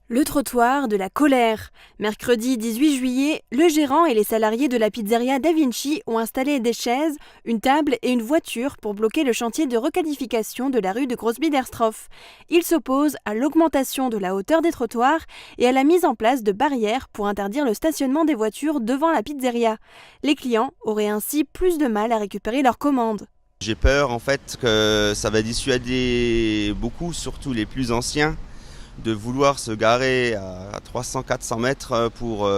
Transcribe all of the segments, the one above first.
Le trottoir de la colère. Mercredi 18 juillet, le gérant et les salariés de la pizzeria Da Vinci ont installé des chaises, une table et une voiture pour bloquer le chantier de requalification de la rue de Grossbiederstroff. Ils s'opposent à l'augmentation de la hauteur des trottoirs et à la mise en place de barrières pour interdire le stationnement des voitures devant la pizzeria. Les clients auraient ainsi plus de mal à récupérer leurs commandes. J'ai peur en fait que ça va dissuader beaucoup, surtout les plus anciens, de vouloir se garer à 300-400 mètres pour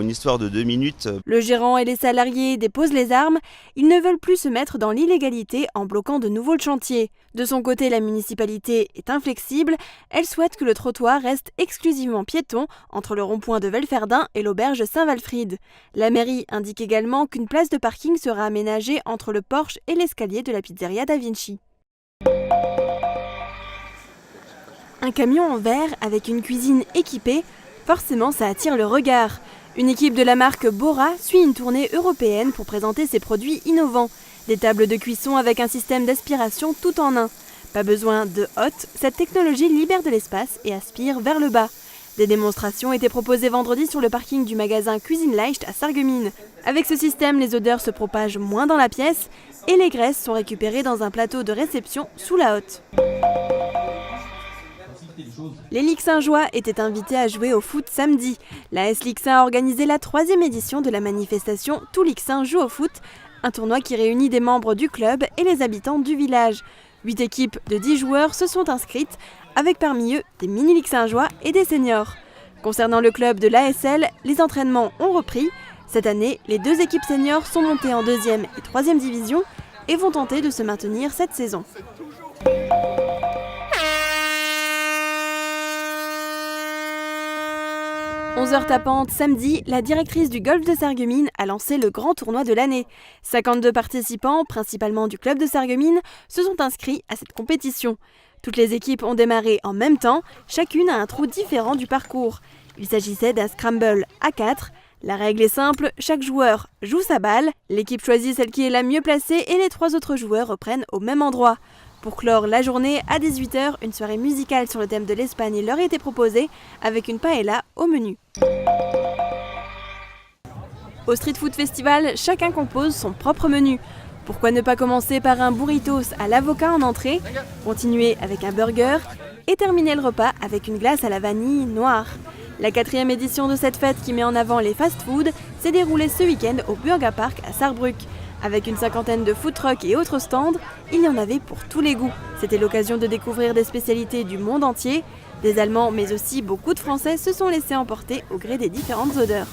une histoire de 2 minutes. Le gérant et les salariés déposent les armes. Ils ne veulent plus se mettre dans l'illégalité en bloquant de nouveau le chantier. De son côté, la municipalité est inflexible. Elle souhaite que le trottoir reste exclusivement piéton entre le rond-point de Velferdin et l'auberge Saint-Walfried. La mairie indique également qu'une place de parking sera aménagée entre le porche et l'escalier de la pizzeria Da Vinci. Un camion en verre avec une cuisine équipée, forcément ça attire le regard. Une équipe de la marque Bora suit une tournée européenne pour présenter ses produits innovants. Des tables de cuisson avec un système d'aspiration tout en un. Pas besoin de hotte, cette technologie libère de l'espace et aspire vers le bas. Des démonstrations étaient proposées vendredi sur le parking du magasin Cuisine Leicht à Sarreguemines. Avec ce système, les odeurs se propagent moins dans la pièce et les graisses sont récupérées dans un plateau de réception sous la hotte. Les Lixingeois étaient invités à jouer au foot samedi. La S Lixin a organisé la 3e édition de la manifestation Tout Lixin joue au foot, un tournoi qui réunit des membres du club et les habitants du village. 8 équipes de 10 joueurs se sont inscrites, avec parmi eux des mini-Lixingeois et des seniors. Concernant le club de l'ASL, les entraînements ont repris. Cette année, les 2 équipes seniors sont montées en 2e et 3e division et vont tenter de se maintenir cette saison. 11h tapante samedi, la directrice du golf de Sarreguemines a lancé le grand tournoi de l'année. 52 participants, principalement du club de Sarreguemines, se sont inscrits à cette compétition. Toutes les équipes ont démarré en même temps, chacune a un trou différent du parcours. Il s'agissait d'un scramble à 4. La règle est simple, chaque joueur joue sa balle, l'équipe choisit celle qui est la mieux placée et les 3 autres joueurs reprennent au même endroit. Pour clore la journée, à 18h, une soirée musicale sur le thème de l'Espagne leur a été proposée, avec une paella au menu. Au Street Food Festival, chacun compose son propre menu. Pourquoi ne pas commencer par un burritos à l'avocat en entrée, continuer avec un burger et terminer le repas avec une glace à la vanille noire. La 4e édition de cette fête qui met en avant les fast-foods s'est déroulée ce week-end au Burger Park à Sarrebruck. Avec une 50aine de food trucks et autres stands, il y en avait pour tous les goûts. C'était l'occasion de découvrir des spécialités du monde entier. Des Allemands, mais aussi beaucoup de Français se sont laissés emporter au gré des différentes odeurs.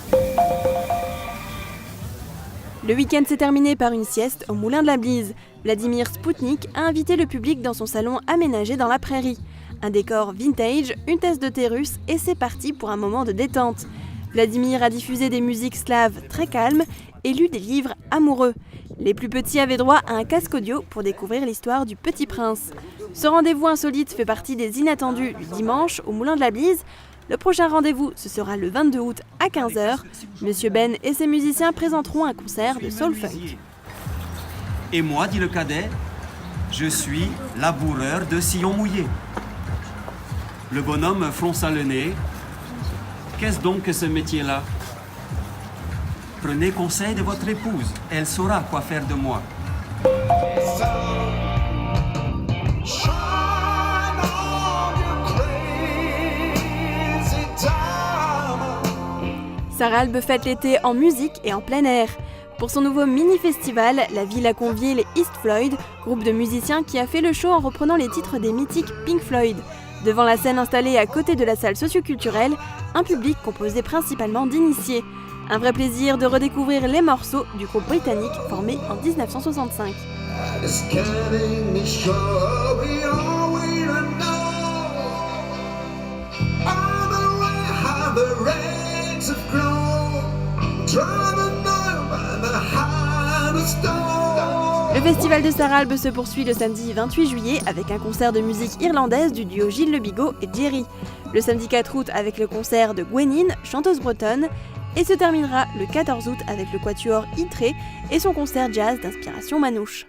Le week-end s'est terminé par une sieste au Moulin de la Blise. Vladimir Spoutnik a invité le public dans son salon aménagé dans la prairie. Un décor vintage, une tasse de thé russe et c'est parti pour un moment de détente. Vladimir a diffusé des musiques slaves très calmes et lu des livres amoureux. Les plus petits avaient droit à un casque audio pour découvrir l'histoire du Petit Prince. Ce rendez-vous insolite fait partie des inattendus du dimanche au Moulin de la Blise. Le prochain rendez-vous, ce sera le 22 août à 15h. Monsieur Ben et ses musiciens présenteront un concert de soul funk. Et moi, dit le cadet, je suis laboureur de sillons mouillés. Le bonhomme fronça le nez. Qu'est-ce donc que ce métier-là ? Prenez conseil de votre épouse, elle saura quoi faire de moi. Sarralbe fête l'été en musique et en plein air. Pour son nouveau mini-festival, la ville a convié les East Floyd, groupe de musiciens qui a fait le show en reprenant les titres des mythiques Pink Floyd. Devant la scène installée à côté de la salle socioculturelle, un public composé principalement d'initiés. Un vrai plaisir de redécouvrir les morceaux du groupe britannique formé en 1965. Le festival de Sarralbe se poursuit le samedi 28 juillet avec un concert de musique irlandaise du duo Gilles Le Bigot et Jerry. Le samedi 4 août avec le concert de Gwenine, chanteuse bretonne, et se terminera le 14 août avec le quatuor Itré et son concert jazz d'inspiration manouche.